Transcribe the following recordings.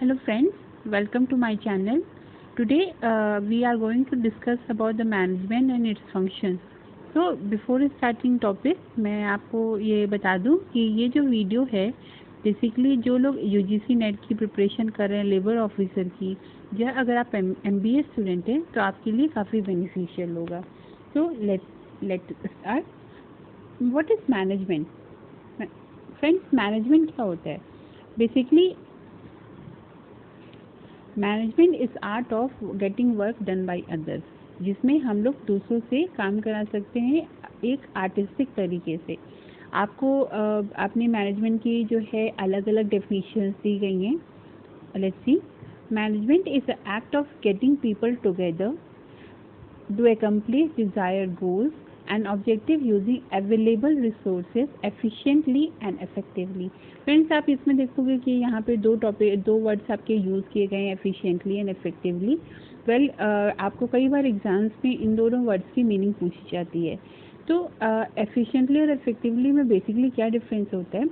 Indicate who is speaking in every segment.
Speaker 1: Hello friends, welcome to my channel. Today we are going to discuss about the management and its function. So before starting topic, मैं आपको ये बता दूं कि ये जो वीडियो है बेसिकली जो लोग यूजीसी नेट की प्रिपरेशन कर रहे हैं लेबर ऑफिसर की, या अगर आप एमबीए स्टूडेंट हैं तो आपके लिए काफ़ी बेनिफिशियल होगा. So let start. What is management? Friends, management क्या होता है? Basically management is art of getting work done by others, जिसमें हम लोग दूसरों से काम करा सकते हैं एक आर्टिस्टिक तरीके से. आपको अपनी मैनेजमेंट की जो है अलग अलग डेफिनेशंस दी गई हैं. Let's see. Management is a act of getting people together to accomplish desired goals and objective using available resources efficiently and effectively. Friends, आप इसमें देखोगे कि यहाँ पे दो वर्ड्स आपके यूज़ किए गए हैं, efficiently and effectively. वेल, आपको कई बार एग्जाम्स में इन दोनों वर्ड्स की मीनिंग पूछी जाती है. तो efficiently और effectively में बेसिकली क्या डिफरेंस होता है,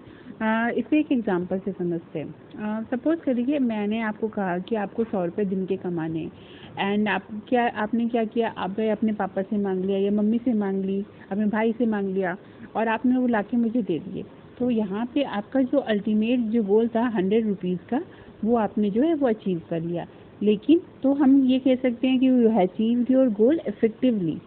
Speaker 1: इसे एक एग्जांपल से समझते हैं. सपोज़ करिए मैंने आपको कहा कि आपको 100 रुपये दिन के कमाने हैं, एंड आपने क्या किया, आप अपने पापा से मांग लिया या मम्मी से मांग ली, अपने भाई से मांग लिया और आपने वो लाके मुझे दे दिए. तो यहाँ पे आपका जो अल्टीमेट जो गोल था 100 रुपीज़ का, वो आपने जो है वो अचीव कर लिया. लेकिन तो हम ये कह सकते हैं कि you have achieved your goal effectively.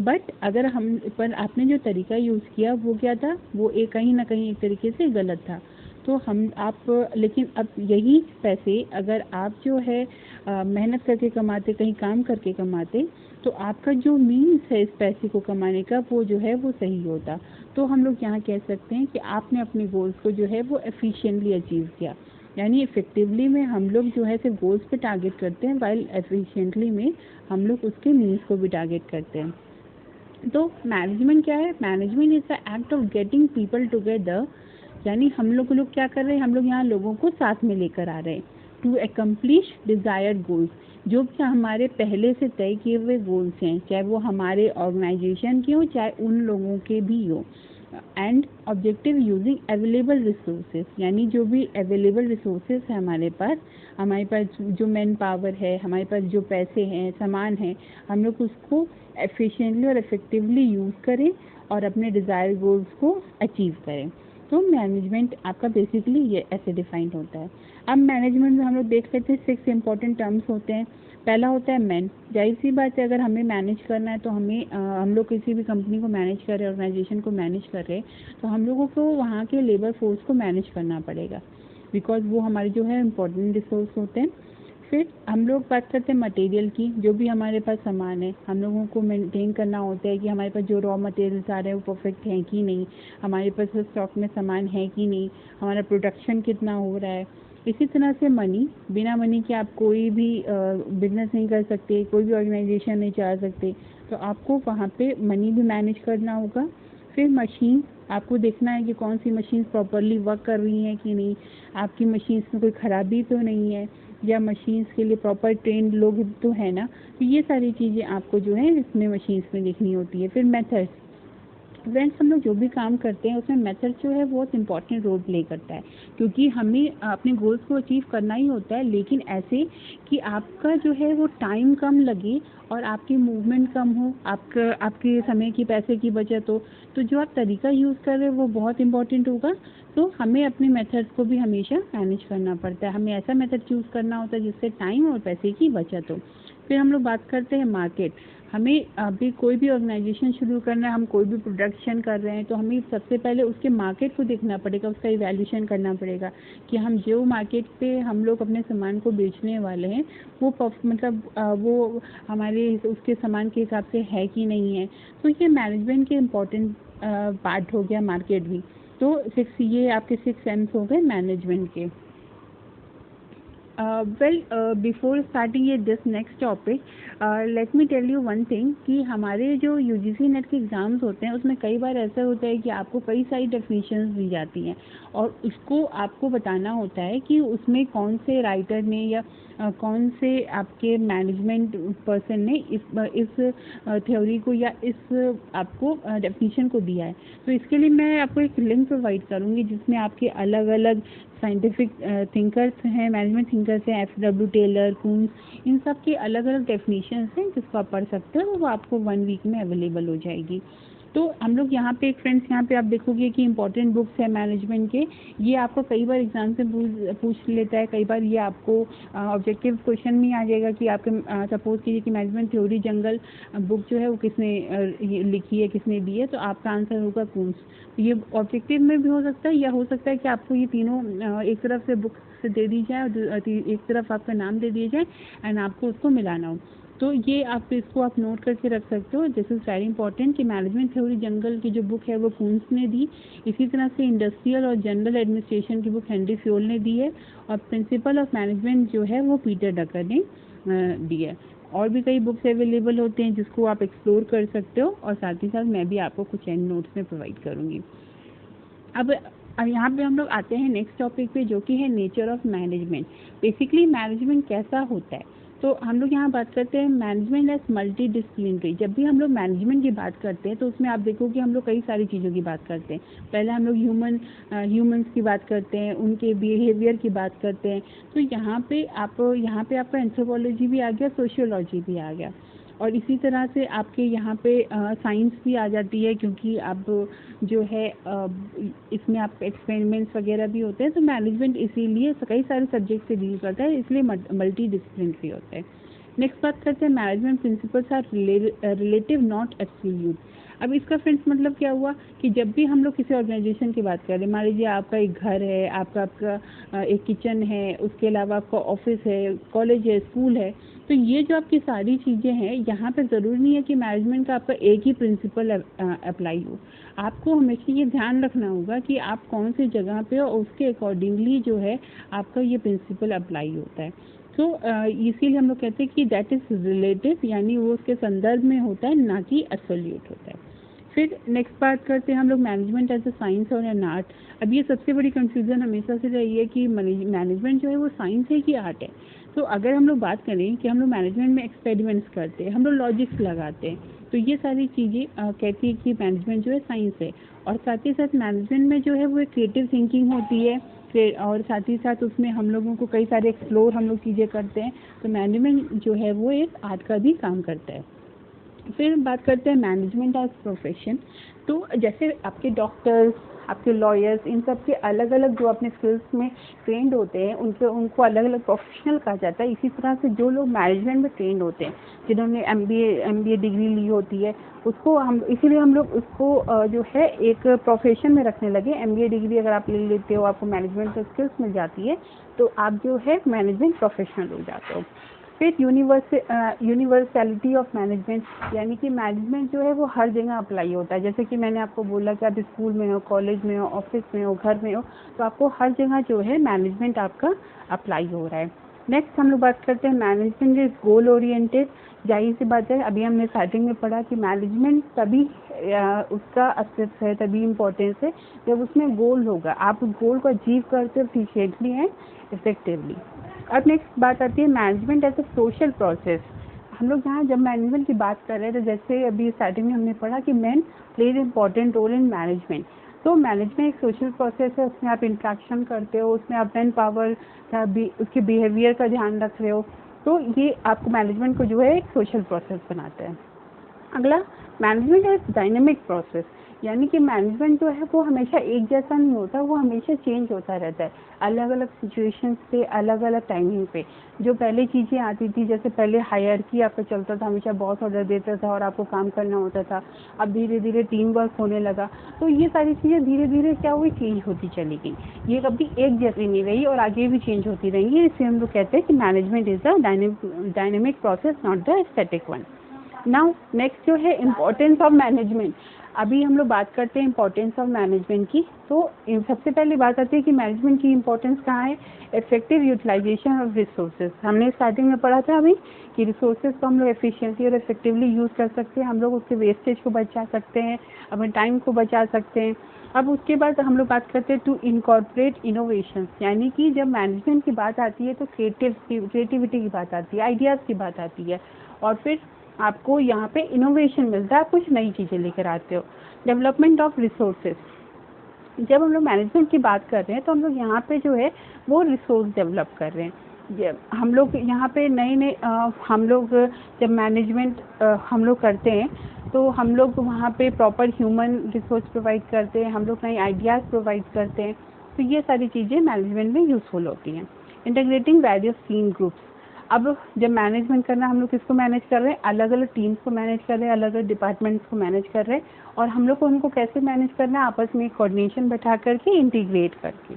Speaker 1: But अगर आपने जो तरीका यूज़ किया वो क्या था, वो कहीं ना कहीं एक तरीके से गलत था. तो लेकिन अब यही पैसे अगर आप जो है मेहनत करके कमाते, कहीं काम करके कमाते, तो आपका जो मीन्स है इस पैसे को कमाने का वो जो है वो सही होता. तो हम लोग यहाँ कह सकते हैं कि आपने अपने गोल्स को जो है वो एफिशिएंटली अचीव किया. यानी इफेक्टिवली में हम लोग जो है सिर्फ गोल्स पे टारगेट करते हैं, वाइल एफिशिएंटली में हम लोग उसके मीन्स को भी टारगेट करते हैं. तो मैनेजमेंट क्या है? Management is the act of getting people together. यानी हम लोग क्या कर रहे हैं, हम लोग यहाँ लोगों को साथ में लेकर आ रहे हैं टू एकम्प्लिश डिज़ायर्ड गोल्स, जो कि हमारे पहले से तय किए हुए गोल्स हैं, चाहे वो हमारे ऑर्गेनाइजेशन के हो चाहे उन लोगों के भी हो. And objective using available resources, यानी जो भी अवेलेबल रिसोर्सेज है हमारे पास जो मैन पावर है, हमारे पास जो पैसे हैं, सामान है, हम लोग उसको एफिशिएंटली और इफेक्टिवली यूज़ करें और अपने डिज़ायर गोल्स को अचीव करें. तो मैनेजमेंट आपका बेसिकली ये ऐसे डिफाइंड होता है. अब मैनेजमेंट में हम लोग देख सकते हैं 6 इंपॉर्टेंट टर्म्स होते हैं. पहला होता है मैन. जाहिर सी बात है, अगर हमें मैनेज करना है तो हम लोग किसी भी कंपनी को मैनेज कर रहे हैं, ऑर्गेनाइजेशन को मैनेज कर रहे हैं, तो हम लोगों को वहाँ के लेबर फोर्स को मैनेज करना पड़ेगा, बिकॉज वो हमारे जो है इम्पोर्टेंट रिसोर्स होते हैं. फिर हम लोग बात करते हैं मटेरियल की. जो भी हमारे पास सामान है, हम लोगों को मेंटेन करना होता है कि हमारे पास जो रॉ मटेरियल्स आ रहे हैं वो परफेक्ट हैं कि नहीं, हमारे पास स्टॉक में सामान है कि नहीं, हमारा प्रोडक्शन कितना हो रहा है. इसी तरह से मनी. बिना मनी के आप कोई भी बिजनेस नहीं कर सकते, कोई भी ऑर्गेनाइजेशन नहीं चला सकते. तो आपको वहाँ पे मनी भी मैनेज करना होगा. फिर मशीन, आपको देखना है कि कौन सी मशीन प्रॉपरली वर्क कर रही हैं कि नहीं, आपकी मशीन्स में कोई ख़राबी तो नहीं है, या मशीन्स के लिए प्रॉपर ट्रेंड लोग तो है ना. तो ये सारी चीज़ें आपको जो है इसमें मशीन्स में देखनी होती है. फिर मेथड्स. फ्रेंड्स, हम लोग जो भी काम करते हैं उसमें मेथड जो है बहुत इंपॉर्टेंट रोल प्ले करता है, क्योंकि हमें अपने गोल्स को अचीव करना ही होता है, लेकिन ऐसे कि आपका जो है वो टाइम कम लगे और आपकी मूवमेंट कम हो, आपके समय की, पैसे की बचत हो. तो जो आप तरीका यूज़ कर रहे हो वो बहुत इंपॉर्टेंट होगा. तो हमें अपने मेथड्स को भी हमेशा मैनेज करना पड़ता है. हमें ऐसा मेथड चूज़ करना होता है जिससे टाइम और पैसे की बचत हो. फिर हम लोग बात करते हैं मार्केट. हमें अभी कोई भी ऑर्गेनाइजेशन शुरू करना है, हम कोई भी प्रोडक्शन कर रहे हैं, तो हमें सबसे पहले उसके मार्केट को देखना पड़ेगा, उसका इवैल्यूएशन करना पड़ेगा कि हम जो मार्केट पे हम लोग अपने सामान को बेचने वाले हैं वो वो हमारे उसके सामान के हिसाब से है कि नहीं है. तो ये मैनेजमेंट के इम्पोर्टेंट पार्ट हो गया मार्केट भी. तो ये आपके 6 एम्स हो गए मैनेजमेंट के. बिफोर स्टार्टिंग ये this next topic, let me tell you one thing कि हमारे जो यूजीसी नेट के एग्ज़ाम्स होते हैं उसमें कई बार ऐसा होता है कि आपको कई सारी डेफिनेशंस दी जाती हैं और उसको आपको बताना होता है कि उसमें कौन से राइटर ने या कौन से आपके मैनेजमेंट पर्सन ने इस थ्योरी को या इस आपको डेफिनेशन को दिया है. तो इसके लिए मैं आपको एक लिंक प्रोवाइड करूँगी जिसमें आपके अलग अलग साइंटिफिक थिंकर्स हैं, मैनेजमेंट थिंकर्स हैं, एफ.डब्ल्यू. टेलर, कून्स, इन सब के अलग अलग डेफिनेशंस हैं जिसको आप पढ़ सकते हो, वो आपको 1 वीक में अवेलेबल हो जाएगी। तो हम लोग यहाँ पे फ्रेंड्स, यहाँ पे आप देखोगे कि इंपॉर्टेंट बुक्स है मैनेजमेंट के, ये आपको कई बार एग्जाम से पूछ लेता है, कई बार ये आपको ऑब्जेक्टिव क्वेश्चन में आ जाएगा कि आपके सपोज कीजिए कि मैनेजमेंट थ्योरी जंगल बुक जो है वो किसने लिखी है, किसने दी है, तो आपका आंसर होगा कून्स। तो ये ऑब्जेक्टिव में भी हो सकता है, या हो सकता है कि आपको ये तीनों एक तरफ से बुक से दे दी जाए और एक तरफ आपका नाम दे दिया जाए एंड आपको उसको मिलाना हो। तो ये आप इसको आप नोट करके रख सकते हो, दिस इज़ वेरी इंपॉर्टेंट कि मैनेजमेंट थ्योरी जंगल की जो बुक है वो कून्स ने दी। इसी तरह से इंडस्ट्रियल और जनरल एडमिनिस्ट्रेशन की बुक हेनरी फ्योल ने दी है, और प्रिंसिपल ऑफ मैनेजमेंट जो है वो पीटर डकर ने दी है। और भी कई बुक्स अवेलेबल होते हैं जिसको आप एक्सप्लोर कर सकते हो, और साथ ही साथ मैं भी आपको कुछ एंड नोट्स में प्रोवाइड करूँगी। अब यहाँ पे हम लोग आते हैं नेक्स्ट टॉपिक पे, जो कि है nature of management. Basically management कैसा होता है, तो हम लोग यहाँ बात करते हैं मैनेजमेंट एज मल्टी डिसिप्लिनरी। जब भी हम लोग मैनेजमेंट की बात करते हैं तो उसमें आप देखो कि हम लोग कई सारी चीज़ों की बात करते हैं। पहले हम लोग ह्यूमंस की बात करते हैं, उनके बिहेवियर की बात करते हैं। तो यहाँ पे आपका एंथ्रोपोलॉजी भी आ गया, सोशियोलॉजी भी आ गया, और इसी तरह से आपके यहाँ पे साइंस भी आ जाती है, क्योंकि अब जो है इसमें आप एक्सपेरिमेंट्स वगैरह भी होते हैं। तो मैनेजमेंट इसीलिए कई सारे सब्जेक्ट से डील करता है, इसलिए मल्टी डिसिप्लिनरी होता है। नेक्स्ट बात करते हैं management principles are relative not absolute. अब इसका फ्रेंड्स मतलब क्या हुआ कि जब भी हम लोग किसी ऑर्गेनाइजेशन की बात करें, मान लीजिए आपका एक घर है, आपका एक किचन है, उसके अलावा आपका ऑफिस है, कॉलेज है, स्कूल है, तो ये जो आपकी सारी चीज़ें हैं, यहाँ पे ज़रूरी नहीं है कि मैनेजमेंट का आपका एक ही प्रिंसिपल अप्लाई हो। आपको हमेशा ये ध्यान रखना होगा कि आप कौन सी जगह पे हो, उसके अकॉर्डिंगली जो है आपका ये प्रिंसिपल अप्लाई होता है। तो इसीलिए हम लोग कहते हैं कि दैट इज़ रिलेटिव, यानी वो उसके संदर्भ में होता है, ना कि एब्सोल्यूट होता है। फिर नेक्स्ट बात करते हैं हम लोग मैनेजमेंट एज अ साइंस और एन आर्ट। अब ये सबसे बड़ी कंफ्यूजन हमेशा से रही है कि मैनेजमेंट जो है वो साइंस है कि आर्ट है। तो अगर हम लोग बात करें कि हम लोग मैनेजमेंट में एक्सपेरिमेंट्स करते हैं, हम लोग लॉजिक्स लगाते हैं, तो ये सारी चीज़ें कहती है कि मैनेजमेंट जो है साइंस है। और साथ ही साथ मैनेजमेंट में जो है वो एक क्रिएटिव थिंकिंग होती है, फिर और साथ ही साथ उसमें हम लोगों को कई सारे एक्सप्लोर हम लोग चीज़ें करते हैं। तो मैनेजमेंट जो है वो एक आर्ट का भी काम करता है। फिर बात करते हैं मैनेजमेंट एज प्रोफेशन। तो जैसे आपके डॉक्टर्स, आपके लॉयर्स, इन सब के अलग अलग जो अपने स्किल्स में ट्रेंड होते हैं, उनको अलग अलग प्रोफेशनल कहा जाता है। इसी तरह से जो लोग मैनेजमेंट में ट्रेंड होते हैं, जिन्होंने एमबीए डिग्री ली होती है, उसको हम इसीलिए हम लोग उसको जो है एक प्रोफेशन में रखने लगे। एमबीए डिग्री अगर आप ले लेते हो, आपको मैनेजमेंट की स्किल्स मिल जाती है, तो आप जो है मैनेजमेंट प्रोफेशनल हो जाते हो। फिर यूनिवर्सैलिटी ऑफ मैनेजमेंट, यानी कि मैनेजमेंट जो है वो हर जगह अप्लाई होता है। जैसे कि मैंने आपको बोला कि आप स्कूल में हो, कॉलेज में हो, ऑफिस में हो, घर में हो, तो आपको हर जगह जो है मैनेजमेंट आपका अप्लाई हो रहा है। नेक्स्ट हम लोग बात करते हैं मैनेजमेंट इज गोल ओरिएंटेड। जाहिर सी बात है, अभी हमने स्टार्टिंग में पढ़ा कि मैनेजमेंट तभी उसका अस्तित्व है, तभी इम्पोर्टेंस है जब उसमें गोल होगा, आप उस गोल को अचीव करते हो एफिशिएंटली एंड इफेक्टिवली। अब नेक्स्ट बात आती है management as a social process. हम लोग यहाँ जब मैनेजमेंट की बात कर रहे हैं, तो जैसे अभी स्टार्टिंग में हमने पढ़ा कि man plays important role in management. तो मैनेजमेंट एक सोशल प्रोसेस है, उसमें आप इंट्रैक्शन करते हो, उसमें आप मैन पावर का भी, उसके बिहेवियर का ध्यान रख रहे हो, तो ये आपको मैनेजमेंट को जो है एक सोशल प्रोसेस बनाता है। अगला मैनेजमेंट है डायनेमिक प्रोसेस, यानी कि मैनेजमेंट जो है वो हमेशा एक जैसा नहीं होता, वो हमेशा चेंज होता रहता है अलग अलग सिचुएशंस पे, अलग अलग टाइमिंग पे। जो पहले चीज़ें आती थी, जैसे पहले हायरार्की आपका चलता था, हमेशा बॉस ऑर्डर देता था और आपको काम करना होता था, अब धीरे धीरे टीम वर्क होने लगा। तो ये सारी चीज़ें धीरे धीरे क्या हुई, चेंज होती चली गई, ये कभी एक जैसी नहीं रही और आगे भी चेंज होती रहेंगी। इसलिए हम लोग कहते हैं कि management is the dynamic process, not the static one. Now next जो है इम्पोर्टेंस ऑफ मैनेजमेंट। अभी हम लोग बात करते हैं इम्पोर्टेंस ऑफ मैनेजमेंट की। तो सबसे पहले बात आती है कि मैनेजमेंट की इम्पोर्टेंस कहाँ है, इफेक्टिव यूटिलाइजेशन ऑफ रिसोर्सेज। हमने स्टार्टिंग में पढ़ा था अभी कि रिसोर्सेज को हम लोग एफिशिएंटली और इफेक्टिवली यूज़ कर सकते हैं, हम लोग उसके वेस्टेज को बचा सकते हैं, अपने टाइम को बचा सकते हैं। अब उसके बाद हम लोग बात करते हैं टू इनकॉर्पोरेट इनोवेशन, यानी कि जब मैनेजमेंट की बात आती है तो क्रिएटिविटी की बात आती है, आइडियाज़ की बात आती है, और फिर आपको यहाँ पे इनोवेशन मिलता है, आप कुछ नई चीज़ें लेकर आते हो। डेवलपमेंट ऑफ रिसोर्सेज, जब हम लोग मैनेजमेंट की बात कर रहे हैं तो हम लोग यहाँ पे जो है वो रिसोर्स डेवलप कर रहे हैं। हम लोग यहाँ पे नए हम लोग जब मैनेजमेंट हम लोग करते हैं तो हम लोग वहाँ पे प्रॉपर ह्यूमन रिसोर्स प्रोवाइड करते हैं, हम लोग नए आइडियाज़ प्रोवाइड करते हैं। तो ये सारी चीज़ें मैनेजमेंट में यूज़फुल होती हैं। इंटीग्रेटिंग वेरियस टीम ग्रुप्स, अब जब मैनेजमेंट करना हम लोग किसको मैनेज कर रहे हैं, अलग अलग टीम्स को मैनेज कर रहे हैं, अलग अलग डिपार्टमेंट्स को मैनेज कर रहे हैं, और हम लोग को उनको कैसे मैनेज करना है, आपस में कोऑर्डिनेशन बैठा करके, इंटीग्रेट करके।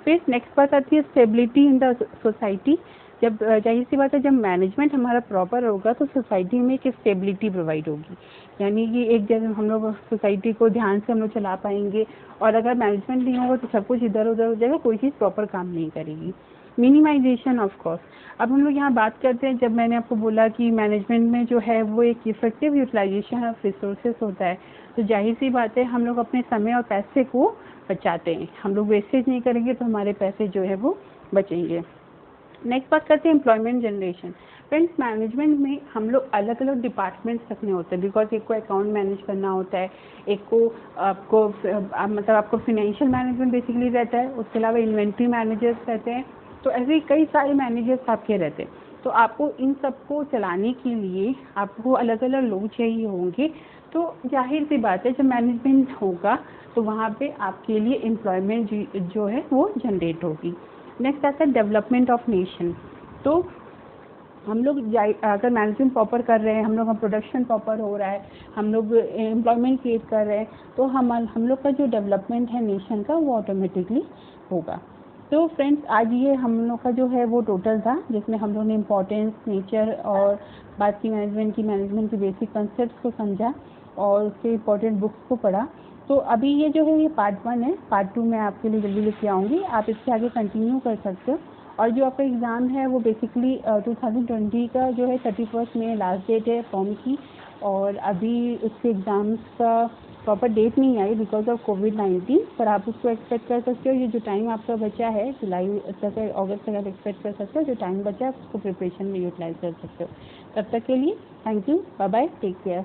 Speaker 1: फिर नेक्स्ट बात आती है स्टेबिलिटी इन द सोसाइटी। जब जाहिर सी बात है जब मैनेजमेंट हमारा प्रॉपर होगा तो सोसाइटी में एक स्टेबिलिटी प्रोवाइड होगी, यानी कि एक जगह हम लोग सोसाइटी को ध्यान से हम लोग चला पाएंगे। और अगर मैनेजमेंट नहीं होगा तो सब कुछ इधर उधर हो जाएगा, कोई चीज़ प्रॉपर काम नहीं करेगी। मिनिमाइजेशन ऑफ कॉस्ट, अब हम लोग यहाँ बात करते हैं, जब मैंने आपको बोला कि मैनेजमेंट में जो है वो एक इफेक्टिव यूटिलाइजेशन ऑफ रिसोर्सेज होता है, तो जाहिर सी बात है हम लोग अपने समय और पैसे को बचाते हैं। हम लोग वेस्टेज नहीं करेंगे तो हमारे पैसे जो है वो बचेंगे। नेक्स्ट बात करते हैं एम्प्लॉयमेंट जनरेशन। फ्रेंड्स, मैनेजमेंट में हम लोग अलग अलग डिपार्टमेंट्स रखने होते हैं, बिकॉज एक को अकाउंट मैनेज करना होता है, एक को आपको मतलब आपको फिनेंशियल मैनेजमेंट बेसिकली रहता है, उसके अलावा इन्वेंट्री मैनेजर्स रहते हैं। तो ऐसे कई सारे मैनेजर्स आपके रहते हैं। तो आपको इन सबको चलाने के लिए आपको अलग अलग लोग चाहिए होंगे। तो जाहिर सी बात है जब मैनेजमेंट होगा तो वहाँ पे आपके लिए एम्प्लॉयमेंट जो है वो जनरेट होगी। नेक्स्ट आता है डेवलपमेंट ऑफ नेशन। तो हम लोग अगर मैनेजमेंट प्रॉपर कर रहे हैं, हम लोग का प्रोडक्शन प्रॉपर हो रहा है, हम लोग एम्प्लॉयमेंट क्रिएट कर रहे हैं, तो हम लोग का जो डेवलपमेंट है नेशन का वो ऑटोमेटिकली होगा। तो फ्रेंड्स, आज ये हम लोग का जो है वो टोटल था, जिसमें हम लोग ने इम्पोर्टेंस, नेचर और बात की मैनेजमेंट के बेसिक कंसेप्ट को समझा और उसके इम्पोर्टेंट बुक्स को पढ़ा। तो अभी ये जो है ये पार्ट 1 है, पार्ट 2 मैं आपके लिए जल्दी लेके आऊँगी, आप इससे आगे कंटिन्यू कर सकते हो। और जो आपका एग्ज़ाम है वो बेसिकली 2020 का जो है 31 मई लास्ट डेट है फॉर्म की, और अभी उसके एग्ज़ाम्स का प्रॉपर डेट नहीं आई बिकॉज ऑफ कोविड-19, पर आप उसको एक्सपेक्ट कर सकते हो। ये जो टाइम आपका बचा है जुलाई तक, अगस्त तक आप एक्सपेक्ट कर सकते हो, जो टाइम बचा है उसको प्रिपरेशन में यूटिलाइज कर सकते हो। तब तक के लिए thank you, bye bye, take care.